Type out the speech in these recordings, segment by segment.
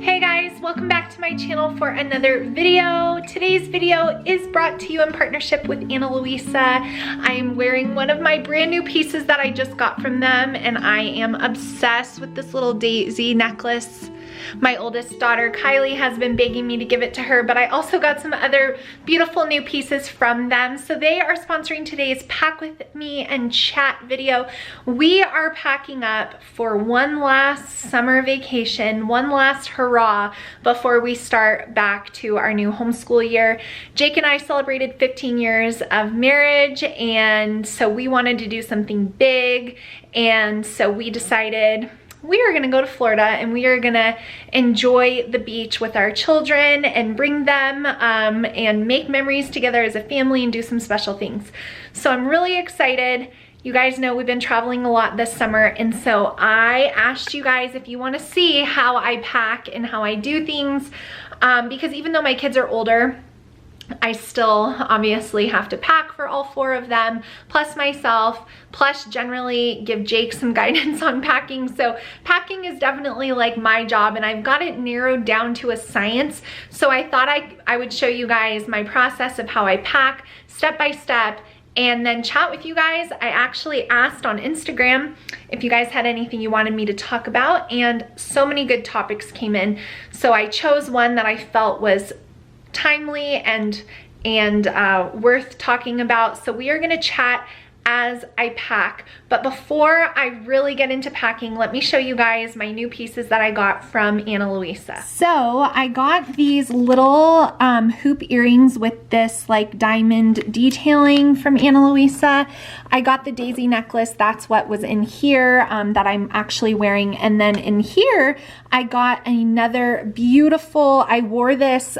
Hey guys, welcome back to my channel for another video. Today's video is brought to you in partnership with Ana Luisa. I am wearing one of my brand new pieces that I just got from them, and I am obsessed with this little daisy necklace. My oldest daughter, Kylie, has been begging me to give it to her, but I also got some other beautiful new pieces from them. So they are sponsoring today's Pack With Me and Chat video. We are packing up for one last summer vacation, one last hurrah before we start back to our new homeschool year. Jake and I celebrated 15 years of marriage, and so we wanted to do something big, and so we decided we are gonna go to Florida and we are gonna enjoy the beach with our children and bring them and make memories together as a family and do some special things. So I'm really excited. You guys know we've been traveling a lot this summer, and so I asked you guys if you want to see how I pack and how I do things, because even though my kids are older, I still obviously have to pack for all four of them, plus myself, plus generally give Jake some guidance on packing. So packing is definitely like my job, and I've got it narrowed down to a science. So I thought I would show you guys my process of how I pack step by step, and then chat with you guys. I actually asked on Instagram if you guys had anything you wanted me to talk about, and so many good topics came in. So I chose one that I felt was timely and worth talking about. So we are gonna chat as I pack. But before I really get into packing, let me show you guys my new pieces that I got from Ana Luisa. So I got these little hoop earrings with this like diamond detailing from Ana Luisa. I got the daisy necklace, that's what was in here that I'm actually wearing. And then in here, I got another beautiful, I wore this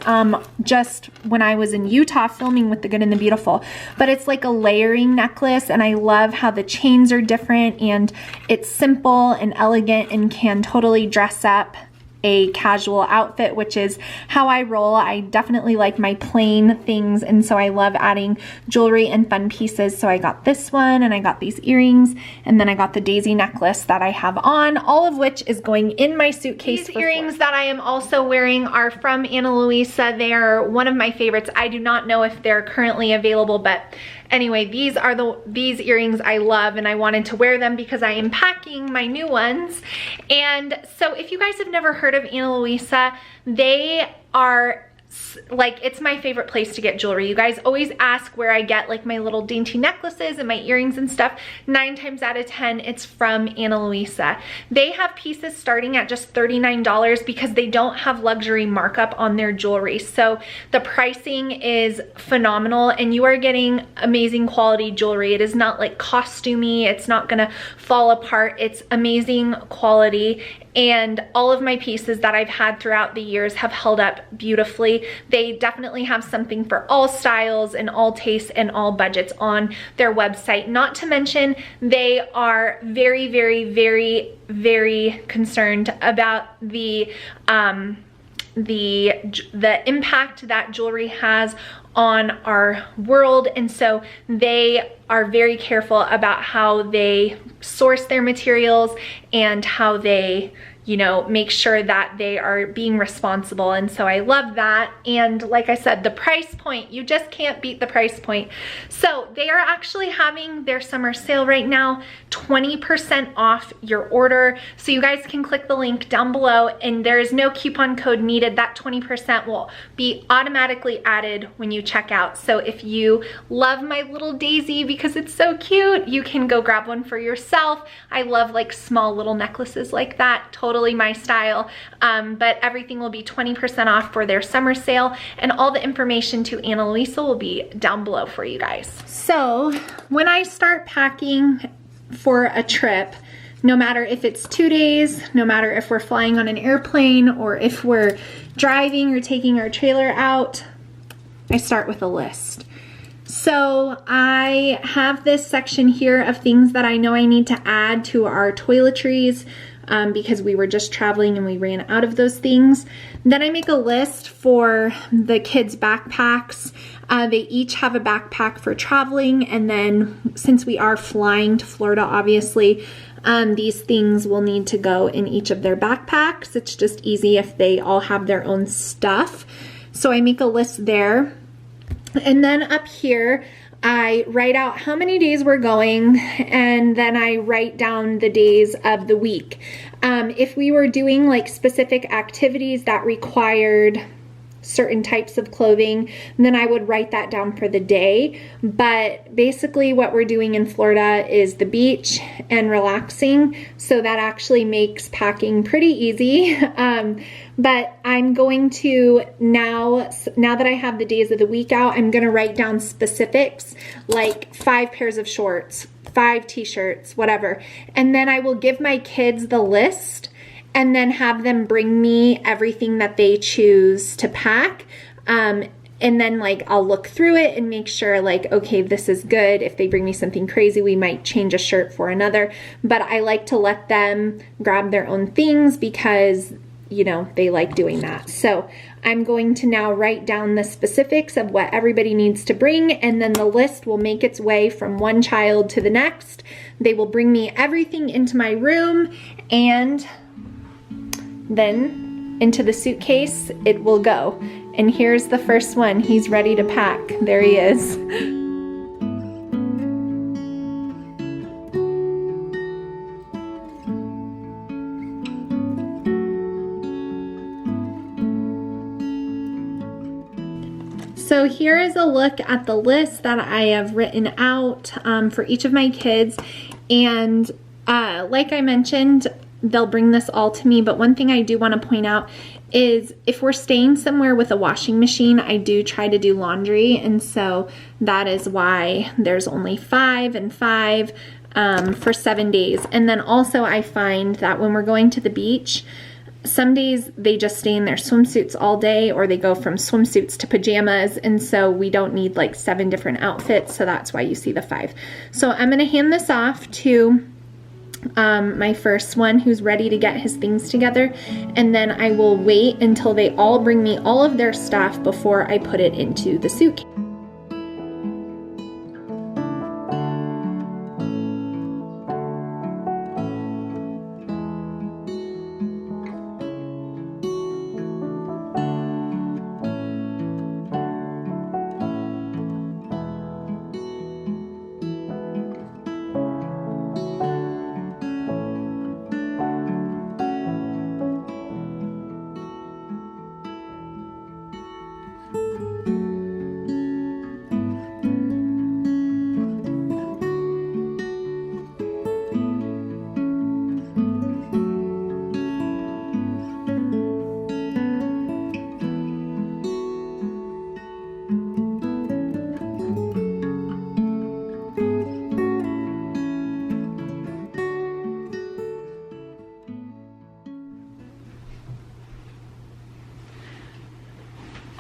just when I was in Utah filming with The Good and the Beautiful, but it's like a layering necklace, and I love how the chains are different and it's simple and elegant and can totally dress up a casual outfit, which is how I roll. I definitely like my plain things, and so I love adding jewelry and fun pieces. So I got this one, and I got these earrings, and then I got the daisy necklace that I have on, all of which is going in my suitcase. These earrings that I am also wearing are from Ana Luisa. They are one of my favorites. I do not know if they're currently available, but anyway, these are these earrings I love, and I wanted to wear them because I am packing my new ones. And so if you guys have never heard of Ana Luisa, they are like, it's my favorite place to get jewelry. You guys always ask where I get like my little dainty necklaces and my earrings and stuff. 9 times out of 10, it's from Ana Luisa. They have pieces starting at just $39 because they don't have luxury markup on their jewelry. So the pricing is phenomenal, and you are getting amazing quality jewelry. It is not like costumey. It's not gonna fall apart. It's amazing quality. And all of my pieces that I've had throughout the years have held up beautifully. They definitely have something for all styles and all tastes and all budgets on their website. Not to mention, they are very, very, very, very concerned about the impact that jewelry has on our world, and so they are very careful about how they source their materials and how they, you know, make sure that they are being responsible. And so I love that. And like I said, the price point, you just can't beat the price point. So they are actually having their summer sale right now, 20% off your order. So you guys can click the link down below, and there is no coupon code needed. That 20% will be automatically added when you check out. So if you love my little daisy because it's so cute, you can go grab one for yourself. I love like small little necklaces like that, totally my style. But everything will be 20% off for their summer sale, and all the information to Ana Luisa will be down below for you guys. So when I start packing for a trip, no matter if it's 2 days, no matter if we're flying on an airplane or if we're driving or taking our trailer out, I start with a list. So I have this section here of things that I know I need to add to our toiletries because we were just traveling and we ran out of those things. Then I make a list for the kids' backpacks. They each have a backpack for traveling, and then since we are flying to Florida, obviously, these things will need to go in each of their backpacks. It's just easy if they all have their own stuff. So I make a list there. And then up here, I write out how many days we're going, and then I write down the days of the week. If we were doing like specific activities that required certain types of clothing, then I would write that down for the day. But basically what we're doing in Florida is the beach and relaxing, so that actually makes packing pretty easy. But I'm going to now that I have the days of the week out, I'm going to write down specifics like 5 pairs of shorts, 5 t-shirts, whatever. And then I will give my kids the list and then have them bring me everything that they choose to pack. And then like I'll look through it and make sure like, okay, this is good. If they bring me something crazy, we might change a shirt for another. But I like to let them grab their own things because, you know, they like doing that. So I'm going to now write down the specifics of what everybody needs to bring, and then the list will make its way from one child to the next. They will bring me everything into my room, and then into the suitcase it will go. And here's the first one. He's ready to pack. There he is. So here is a look at the list that I have written out for each of my kids. And like I mentioned, they'll bring this all to me, but one thing I do want to point out is if we're staying somewhere with a washing machine, I do try to do laundry, and so that is why there's only 5 and 5 for 7 days. And then also I find that when we're going to the beach, some days they just stay in their swimsuits all day, or they go from swimsuits to pajamas, and so we don't need like 7 different outfits, so that's why you see the 5. So I'm going to hand this off to my first one who's ready to get his things together, and then I will wait until they all bring me all of their stuff before I put it into the suitcase.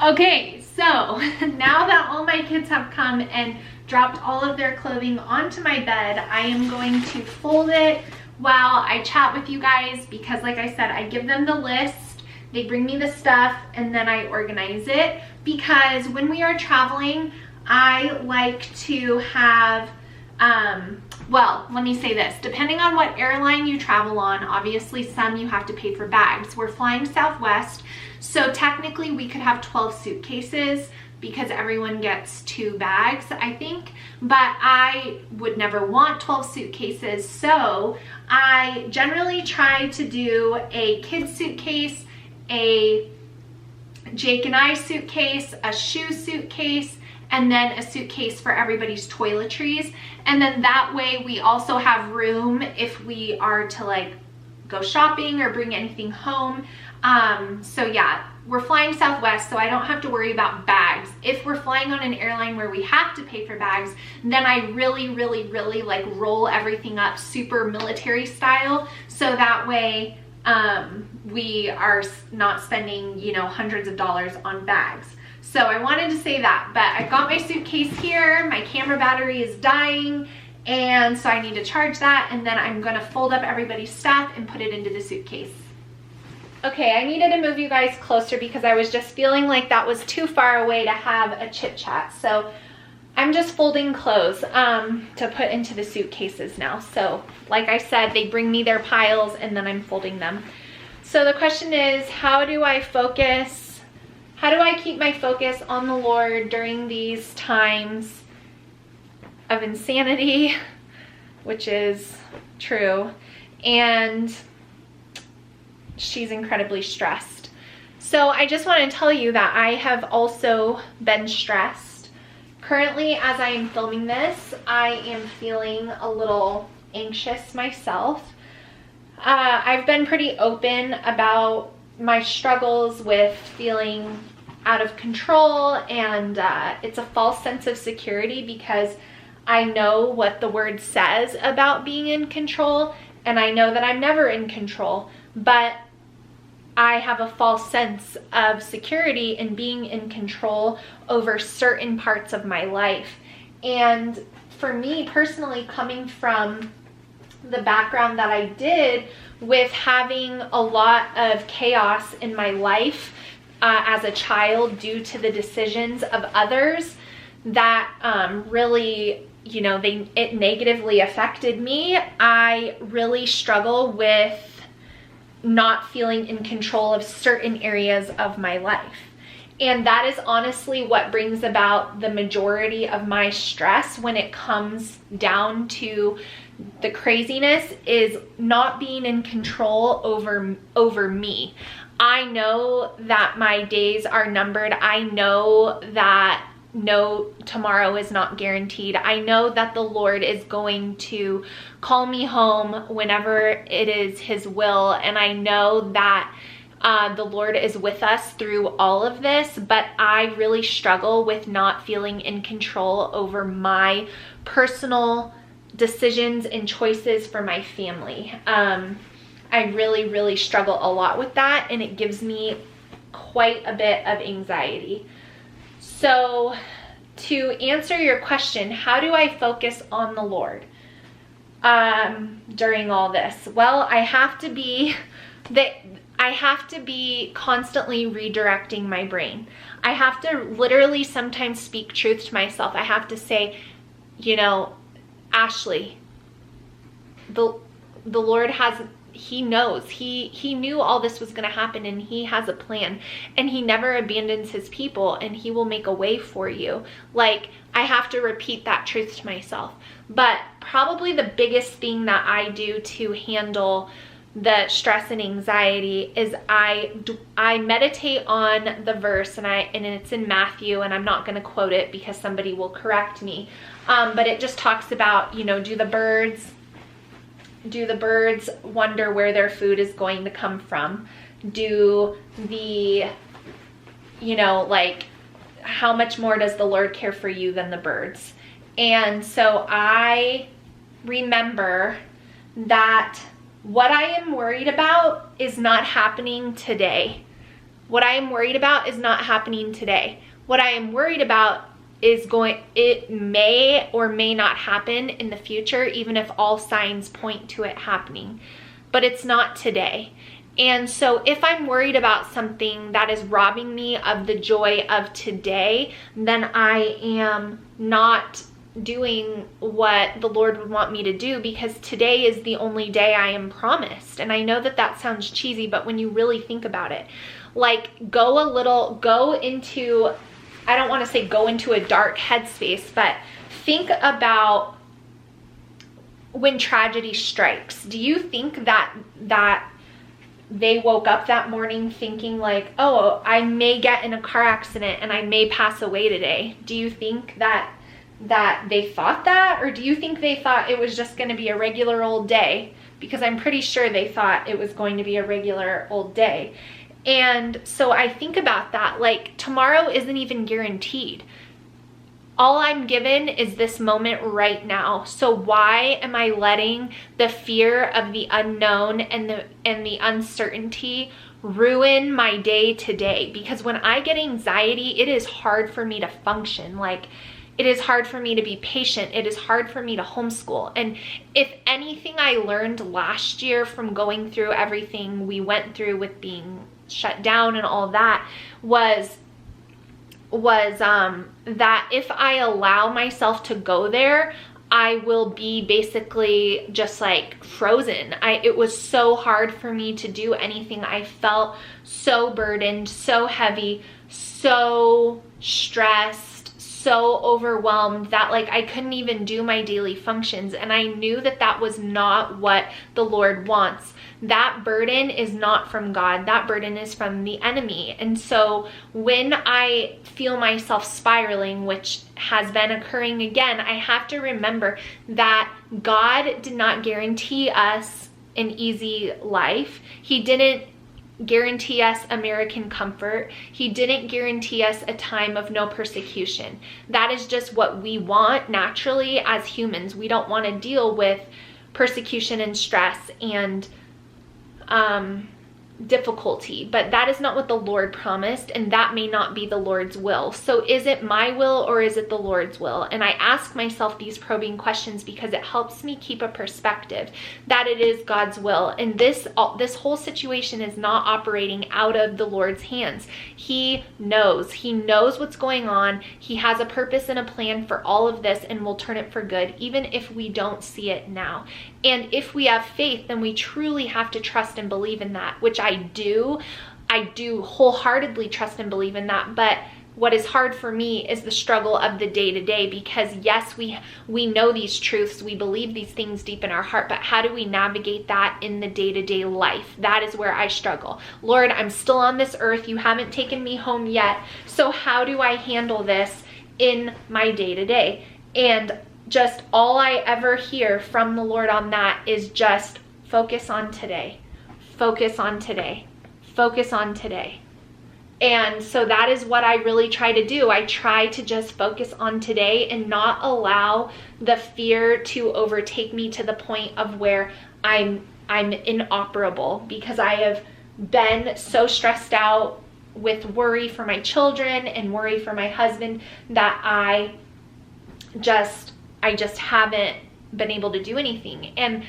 Okay, so now that all my kids have come and dropped all of their clothing onto my bed, I am going to fold it while I chat with you guys, because like I said, I give them the list, they bring me the stuff, and then I organize it. Because when we are traveling, I like to have, well, let me say this, depending on what airline you travel on, obviously some you have to pay for bags. We're flying Southwest, so technically we could have 12 suitcases because everyone gets 2 bags, I think, but I would never want 12 suitcases, so I generally try to do a kid's suitcase, a Jake and I suitcase, a shoe suitcase, and then a suitcase for everybody's toiletries. And then that way we also have room if we are to like go shopping or bring anything home. So yeah, we're flying Southwest, so I don't have to worry about bags. If we're flying on an airline where we have to pay for bags, then I really like roll everything up super military style, so that way we are not spending, you know, hundreds of dollars on bags. So I wanted to say that, but I've got my suitcase here, my camera battery is dying, and so I need to charge that, and then I'm gonna fold up everybody's stuff and put it into the suitcase. Okay, I needed to move you guys closer because I was just feeling like that was too far away to have a chit chat. So I'm just folding clothes to put into the suitcases now. So like I said, they bring me their piles and then I'm folding them. So the question is, how do I focus? How do I keep my focus on the Lord during these times of insanity, which is true, and she's incredibly stressed. So I just want to tell you that I have also been stressed. Currently, as I am filming this, I am feeling a little anxious myself. I've been pretty open about my struggles with feeling out of control, and it's a false sense of security because I know what the word says about being in control, and I know that I'm never in control, but I have a false sense of security in being in control over certain parts of my life. And for me personally, coming from the background that I did with having a lot of chaos in my life as a child due to the decisions of others that really, you know, it negatively affected me, I really struggle with not feeling in control of certain areas of my life. And that is honestly what brings about the majority of my stress when it comes down to the craziness, is not being in control over me. I know that my days are numbered. I know that no, tomorrow is not guaranteed. I know that the Lord is going to call me home whenever it is His will, and I know that the Lord is with us through all of this, but I really struggle with not feeling in control over my personal decisions and choices for my family. I really, really struggle a lot with that, and it gives me quite a bit of anxiety. So to answer your question, how do I focus on the Lord during all this? Well, I have to be constantly redirecting my brain. I have to literally sometimes speak truth to myself. I have to say, you know, Ashley, the Lord has, He knows, he knew all this was going to happen, and He has a plan, and He never abandons His people, and He will make a way for you. Like, I have to repeat that truth to myself. But probably the biggest thing that I do to handle the stress and anxiety is I meditate on the verse, and it's in Matthew, and I'm not going to quote it because somebody will correct me, but it just talks about, you know, do the birds wonder where their food is going to come from? Do the, you know, like, how much more does the Lord care for you than the birds? And so I remember that what I am worried about is not happening today. What I am worried about is not happening today. What I am worried about is it may or may not happen in the future, even if all signs point to it happening, but it's not today. And so if I'm worried about something that is robbing me of the joy of today, then I am not doing what the Lord would want me to do, because today is the only day I am promised. And I know that that sounds cheesy, but when you really think about it, like, go into, I don't want to say go into a dark headspace, but think about when tragedy strikes. Do you think that they woke up that morning thinking like, oh, I may get in a car accident and I may pass away today? Do you think that they thought that? Or do you think they thought it was just going to be a regular old day? Because I'm pretty sure they thought it was going to be a regular old day. And so I think about that, like, tomorrow isn't even guaranteed. All I'm given is this moment right now. So why am I letting the fear of the unknown and the uncertainty ruin my day today? Because when I get anxiety, it is hard for me to function. Like, it is hard for me to be patient. It is hard for me to homeschool. And if anything I learned last year from going through everything we went through with being shut down and all that, was was that if I allow myself to go there, I will be basically just like frozen. It was so hard for me to do anything. I felt so burdened, so heavy, so stressed, so overwhelmed that like I couldn't even do my daily functions. And I knew that that was not what the Lord wants. That burden is not from God. That burden is from the enemy. And so when I feel myself spiraling, which has been occurring again, I have to remember that God did not guarantee us an easy life. He didn't guarantee us American comfort. He didn't guarantee us a time of no persecution. That is just what we want naturally as humans. We don't want to deal with persecution and stress and difficulty, but that is not what the Lord promised, and that may not be the Lord's will. So is it my will or is it the Lord's will? And I ask myself these probing questions because it helps me keep a perspective that it is God's will. And this whole situation is not operating out of the Lord's hands. He knows what's going on. He has a purpose and a plan for all of this and will turn it for good, even if we don't see it now. And if we have faith, then we truly have to trust and believe in that, which I do wholeheartedly trust and believe in that. But what is hard for me is the struggle of the day-to-day, because yes, we know these truths, we believe these things deep in our heart, but how do we navigate that in the day-to-day life? That is where I struggle. Lord, I'm still on this earth. You haven't taken me home yet. So how do I handle this in my day-to-day? And just all I ever hear from the Lord on that is just focus on today. Focus on today. Focus on today. And so that is what I really try to do. I try to just focus on today and not allow the fear to overtake me to the point of where I'm inoperable, because I have been so stressed out with worry for my children and worry for my husband that I just haven't been able to do anything. And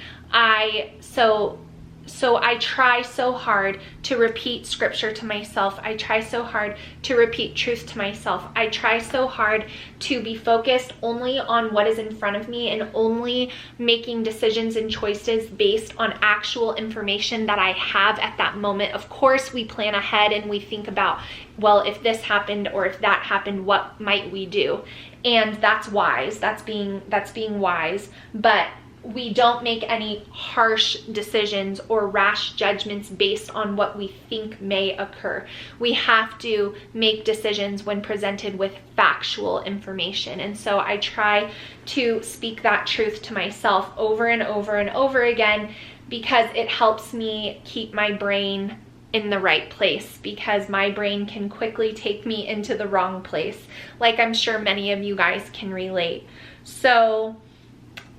so I try so hard to repeat scripture to myself. I try so hard to repeat truth to myself. I try so hard to be focused only on what is in front of me and only making decisions and choices based on actual information that I have at that moment. Of course, we plan ahead and we think about, well, if this happened or if that happened, what might we do? And that's wise. That's being wise. But we don't make any harsh decisions or rash judgments based on what we think may occur. We have to make decisions when presented with factual information. And so I try to speak that truth to myself over and over and over again, because it helps me keep my brain in the right place, because my brain can quickly take me into the wrong place, like I'm sure many of you guys can relate. So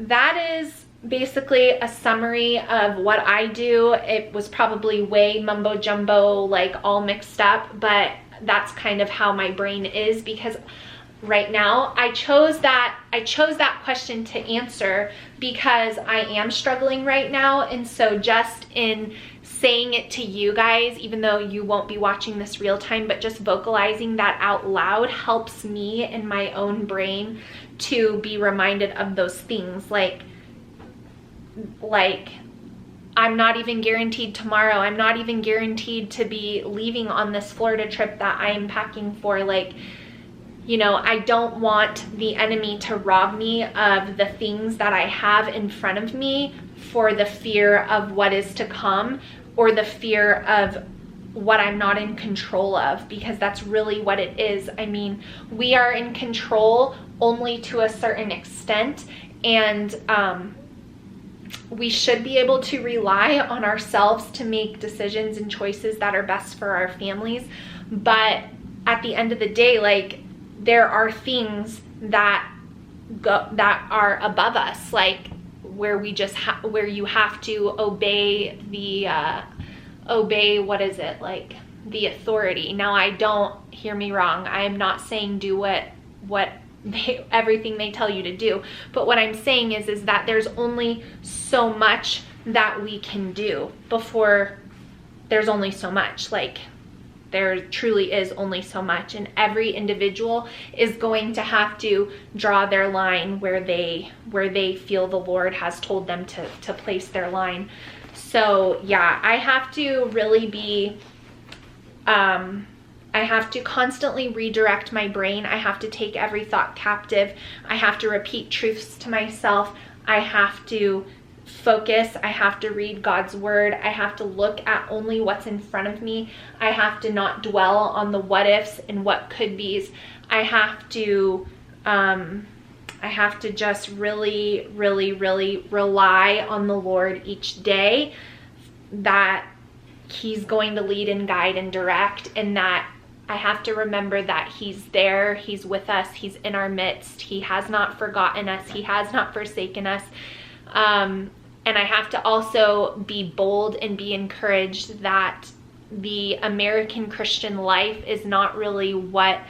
that is basically a summary of what I do. It was probably way mumbo jumbo, like all mixed up, but that's kind of how my brain is, because right now I chose that question to answer because I am struggling right now. And so just in saying it to you guys, even though you won't be watching this real time, but just vocalizing that out loud helps me in my own brain to be reminded of those things. Like I'm not even guaranteed tomorrow. I'm not even guaranteed to be leaving on this Florida trip that I am packing for. Like, you know, I don't want the enemy to rob me of the things that I have in front of me for the fear of what is to come, or the fear of what I'm not in control of, because that's really what it is. I mean, we are in control only to a certain extent, and we should be able to rely on ourselves to make decisions and choices that are best for our families. But at the end of the day, like, there are things that are above us, like where we just where you have to obey the what is it, like the authority. Now, I don't, hear me wrong, I am not saying do what everything they tell you to do, but what I'm saying is that there's only so much that we can do before there's only so much. Like, there truly is only so much, and every individual is going to have to draw their line where they feel the Lord has told them to place their line. So yeah, I have to really be, I have to constantly redirect my brain. I have to take every thought captive. I have to repeat truths to myself. I have to focus. I have to read God's word. I have to look at only what's in front of me. I have to not dwell on the what ifs and what could be's. I have to just really, really, really rely on the Lord each day, that he's going to lead and guide and direct, and that I have to remember that he's there, he's with us, he's in our midst, he has not forgotten us, he has not forsaken us. And I have to also be bold and be encouraged that the American Christian life is not really what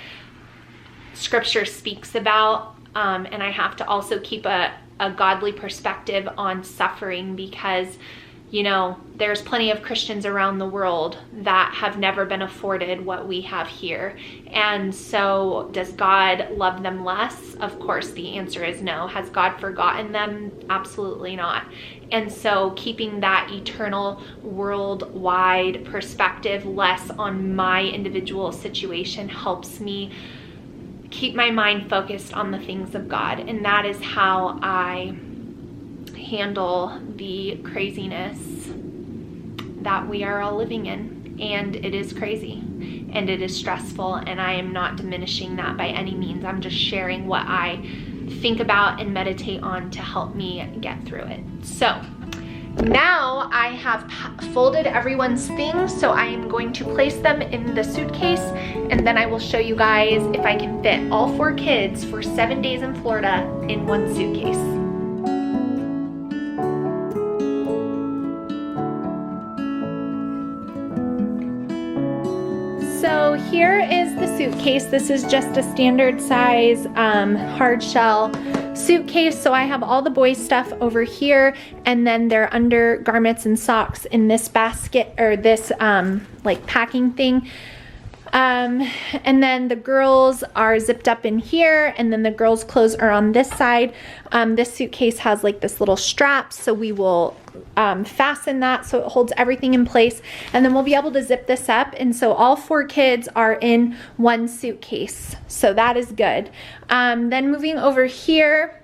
Scripture speaks about. And I have to also keep a godly perspective on suffering, because, you know, there's plenty of Christians around the world that have never been afforded what we have here. And so does God love them less? Of course, the answer is no. Has God forgotten them? Absolutely not. And so keeping that eternal worldwide perspective, less on my individual situation, helps me keep my mind focused on the things of God. And that is how I handle the craziness that we are all living in. And it is crazy and it is stressful, and I am not diminishing that by any means. I'm just sharing what I think about and meditate on to help me get through it. So now I have folded everyone's things, so I am going to place them in the suitcase, and then I will show you guys if I can fit all 4 kids for 7 days in Florida in one suitcase. So here is the suitcase. This is just a standard size hard shell suitcase. So I have all the boys' stuff over here, and then their undergarments and socks in this basket, or this like packing thing. And then the girls are zipped up in here, and then the girls' clothes are on this side. This suitcase has like this little strap, so we will fasten that so it holds everything in place, and then we'll be able to zip this up. And so all 4 kids are in one suitcase, so that is good. Then moving over here,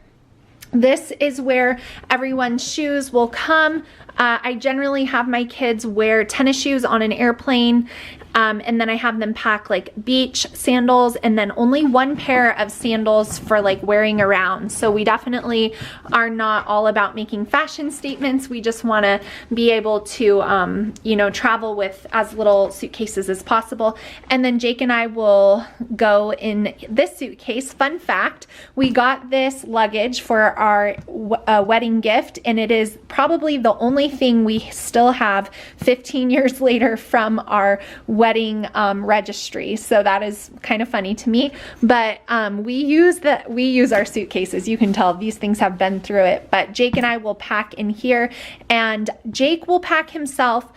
this is where everyone's shoes will come. I generally have my kids wear tennis shoes on an airplane, and then I have them pack like beach sandals, and then only 1 pair of sandals for like wearing around. So we definitely are not all about making fashion statements. We just want to be able to, you know, travel with as little suitcases as possible. And then Jake and I will go in this suitcase. Fun fact, we got this luggage for our wedding gift, and it is probably the only thing we still have 15 years later from our wedding registry. So that is kind of funny to me, but we use our suitcases. You can tell these things have been through it. But Jake and I will pack in here, and Jake will pack himself.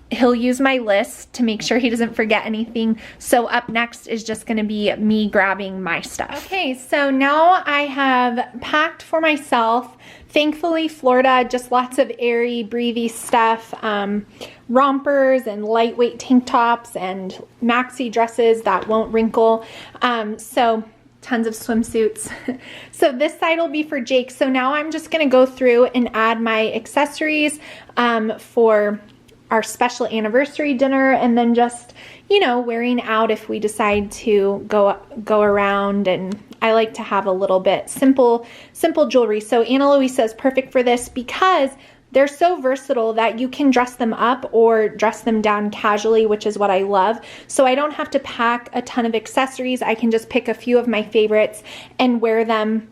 He'll use my list to make sure he doesn't forget anything. So up next is just gonna be me grabbing my stuff. Okay, so now I have packed for myself. Thankfully, Florida, just lots of airy, breathy stuff. Rompers and lightweight tank tops and maxi dresses that won't wrinkle. So tons of swimsuits. So this side will be for Jake. So now I'm just gonna go through and add my accessories for our special anniversary dinner, and then just, you know, wearing out if we decide to go around. And I like to have a little bit simple jewelry. So Ana Luisa is perfect for this because they're so versatile that you can dress them up or dress them down casually, which is what I love. So I don't have to pack a ton of accessories. I can just pick a few of my favorites and wear them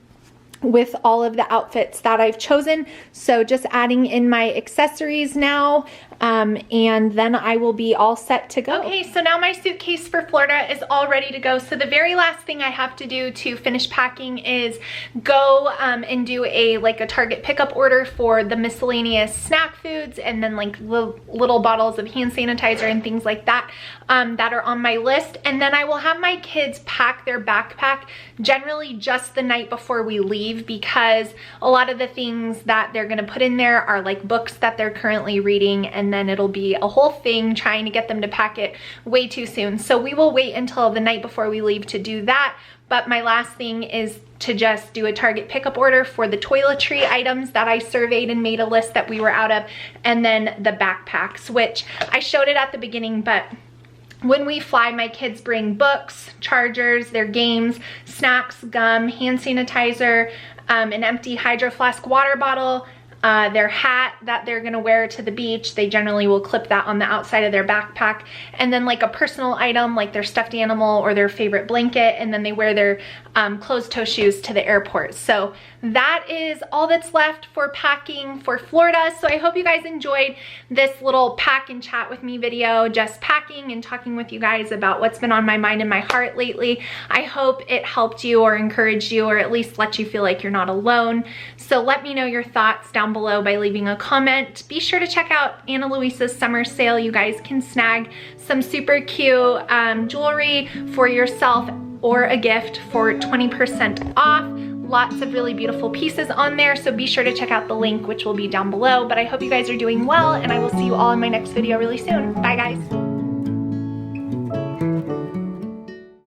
with all of the outfits that I've chosen. So just adding in my accessories now, and then I will be all set to go. Okay, so now my suitcase for Florida is all ready to go. So the very last thing I have to do to finish packing is go and do a Target pickup order for the miscellaneous snack foods, and then like little bottles of hand sanitizer and things like that that are on my list. And then I will have my kids pack their backpack generally just the night before we leave, because a lot of the things that they're gonna put in there are like books that they're currently reading, and then it'll be a whole thing trying to get them to pack it way too soon. So we will wait until the night before we leave to do that. But my last thing is to just do a Target pickup order for the toiletry items that I surveyed and made a list that we were out of, and then the backpacks, which I showed it at the beginning, but when we fly, my kids bring books, chargers, their games, snacks, gum, hand sanitizer, an empty Hydro Flask water bottle, their hat that they're gonna wear to the beach. They generally will clip that on the outside of their backpack, and then like a personal item like their stuffed animal or their favorite blanket, and then they wear their closed-toe shoes to the airport. So that is all that's left for packing for Florida. So I hope you guys enjoyed this little pack and chat with me video, just packing and talking with you guys about what's been on my mind and my heart lately. I hope it helped you or encouraged you, or at least let you feel like you're not alone. So let me know your thoughts down below by leaving a comment. Be sure to check out Ana Luisa's summer sale. You guys can snag some super cute jewelry for yourself or a gift for 20% off. Lots of really beautiful pieces on there, so be sure to check out the link, which will be down below. But I hope you guys are doing well, and I will see you all in my next video really soon. Bye guys.